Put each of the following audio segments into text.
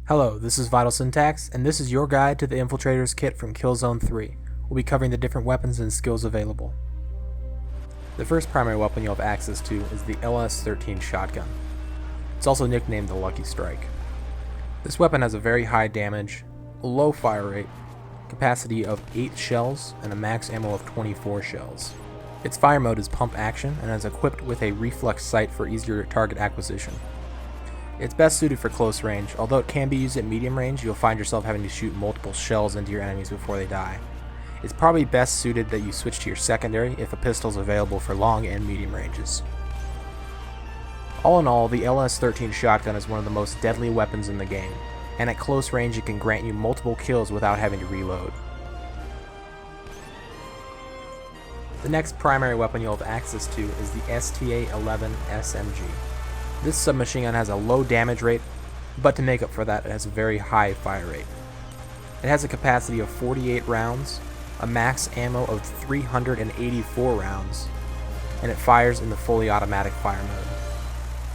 Hello, this is Vital Syntax, and this is your guide to the Infiltrator's Kit from Killzone 3. We'll be covering the different weapons and skills available. The first primary weapon you'll have access to is the LS-13 shotgun. It's also nicknamed the Lucky Strike. This weapon has a very high damage, a low fire rate, capacity of 8 shells, and a max ammo of 24 shells. Its fire mode is pump action and is equipped with a reflex sight for easier target acquisition. It's best suited for close range. Although it can be used at medium range, you'll find yourself having to shoot multiple shells into your enemies before they die. It's probably best suited that you switch to your secondary if a pistol is available for long and medium ranges. All in all, the LS-13 shotgun is one of the most deadly weapons in the game, and at close range it can grant you multiple kills without having to reload. The next primary weapon you'll have access to is the STA-11 SMG. This submachine gun has a low damage rate, but to make up for that, it has a very high fire rate. It has a capacity of 48 rounds, a max ammo of 384 rounds, and it fires in the fully automatic fire mode.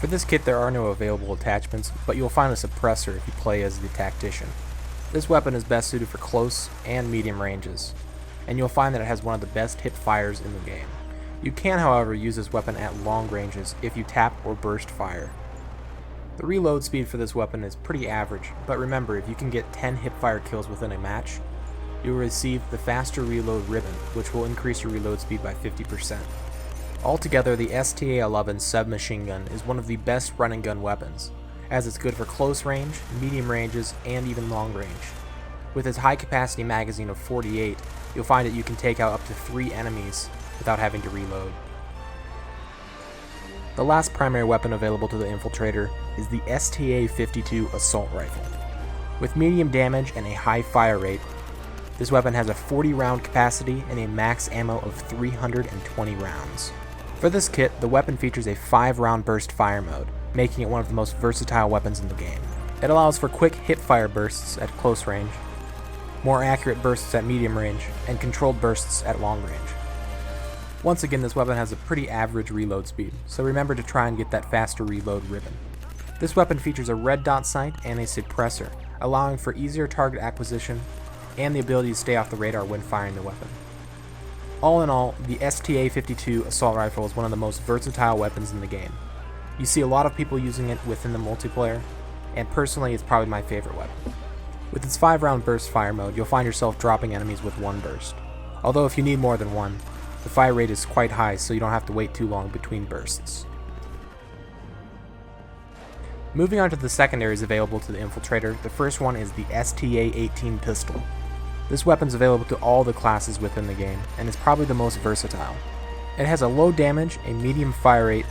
For this kit there are no available attachments, but you'll find a suppressor if you play as the tactician. This weapon is best suited for close and medium ranges, and you'll find that it has one of the best hip fires in the game. You can, however, use this weapon at long ranges if you tap or burst fire. The reload speed for this weapon is pretty average, but remember, if you can get 10 hipfire kills within a match, you will receive the faster reload ribbon, which will increase your reload speed by 50%. Altogether, the STA-11 submachine gun is one of the best run and gun weapons, as it's good for close range, medium ranges, and even long range. With its high capacity magazine of 48, you'll find that you can take out up to 3 enemies without having to reload. The last primary weapon available to the Infiltrator is the STA-52 assault rifle. With medium damage and a high fire rate, this weapon has a 40 round capacity and a max ammo of 320 rounds. For this kit, the weapon features a 5 round burst fire mode, making it one of the most versatile weapons in the game. It allows for quick hip-fire bursts at close range, more accurate bursts at medium range, and controlled bursts at long range. Once again, this weapon has a pretty average reload speed, so remember to try and get that faster reload ribbon. This weapon features a red dot sight and a suppressor, allowing for easier target acquisition and the ability to stay off the radar when firing the weapon. All in all, the STA-52 assault rifle is one of the most versatile weapons in the game. You see a lot of people using it within the multiplayer, and personally it's probably my favorite weapon. With its 5 round burst fire mode, you'll find yourself dropping enemies with one burst. Although if you need more than one, the fire rate is quite high, so you don't have to wait too long between bursts. Moving on to the secondaries available to the Infiltrator, the first one is the STA-18 pistol. This weapon is available to all the classes within the game, and is probably the most versatile. It has a low damage, a medium fire rate,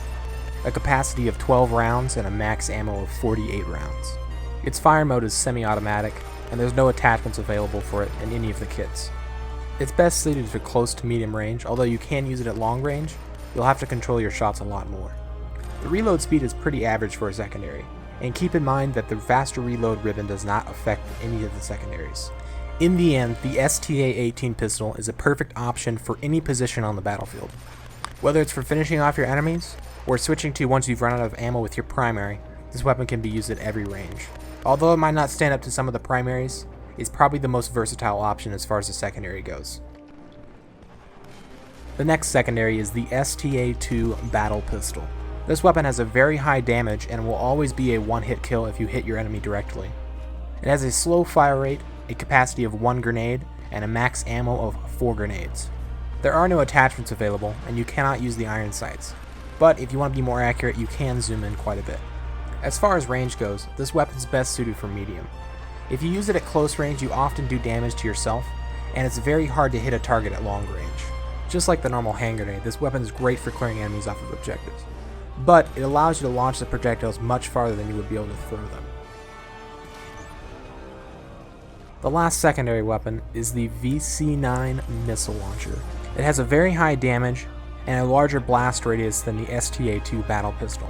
a capacity of 12 rounds, and a max ammo of 48 rounds. Its fire mode is semi-automatic, and there's no attachments available for it in any of the kits. It's best suited for close to medium range, although you can use it at long range. You'll have to control your shots a lot more. The reload speed is pretty average for a secondary, and keep in mind that the faster reload ribbon does not affect any of the secondaries. In the end, the STA-18 pistol is a perfect option for any position on the battlefield. Whether it's for finishing off your enemies, or switching to once you've run out of ammo with your primary, this weapon can be used at every range. Although it might not stand up to some of the primaries, it's probably the most versatile option as far as the secondary goes. The next secondary is the STA-2 Battle Pistol. This weapon has a very high damage and will always be a one-hit kill if you hit your enemy directly. It has a slow fire rate, a capacity of 1 grenade, and a max ammo of 4 grenades. There are no attachments available, and you cannot use the iron sights, but if you want to be more accurate, you can zoom in quite a bit. As far as range goes, this weapon is best suited for medium. If you use it at close range, you often do damage to yourself, and it's very hard to hit a target at long range. Just like the normal hand grenade, this weapon is great for clearing enemies off of objectives, but it allows you to launch the projectiles much farther than you would be able to throw them. The last secondary weapon is the VC-9 missile launcher. It has a very high damage and a larger blast radius than the STA-2 battle pistol.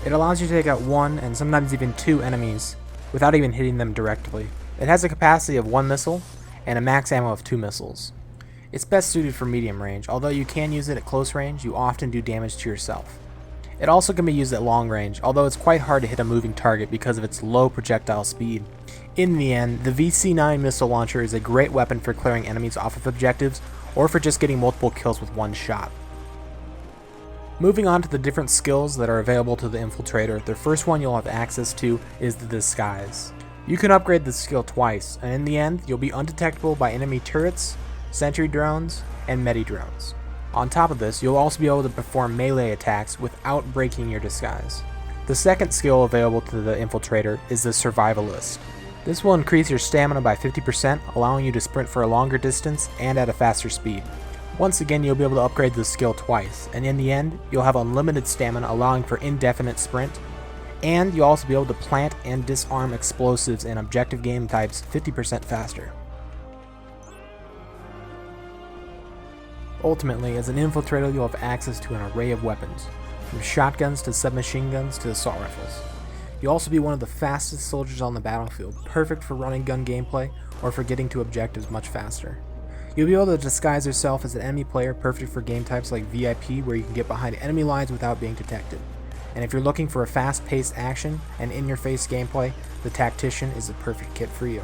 It allows you to take out 1 and sometimes even 2 enemies without even hitting them directly. It has a capacity of 1 missile and a max ammo of 2 missiles. It's best suited for medium range, although you can use it at close range, you often do damage to yourself. It also can be used at long range, although it's quite hard to hit a moving target because of its low projectile speed In the end, the VC-9 missile launcher is a great weapon for clearing enemies off of objectives, or for just getting multiple kills with one shot. Moving on to the different skills that are available to the Infiltrator, the first one you'll have access to is the Disguise. You can upgrade this skill twice, and in the end, you'll be undetectable by enemy turrets, sentry drones, and medi drones. On top of this, you'll also be able to perform melee attacks without breaking your disguise. The second skill available to the Infiltrator is the Survivalist. This will increase your stamina by 50%, allowing you to sprint for a longer distance and at a faster speed. Once again, you'll be able to upgrade this skill twice, and in the end, you'll have unlimited stamina, allowing for indefinite sprint, and you'll also be able to plant and disarm explosives in objective game types 50% faster. Ultimately, as an Infiltrator, you'll have access to an array of weapons, from shotguns to submachine guns to assault rifles. You'll also be one of the fastest soldiers on the battlefield, perfect for running gun gameplay or for getting to objectives much faster. You'll be able to disguise yourself as an enemy player, perfect for game types like VIP, where you can get behind enemy lines without being detected. And if you're looking for a fast-paced action and in-your-face gameplay, the Tactician is the perfect kit for you.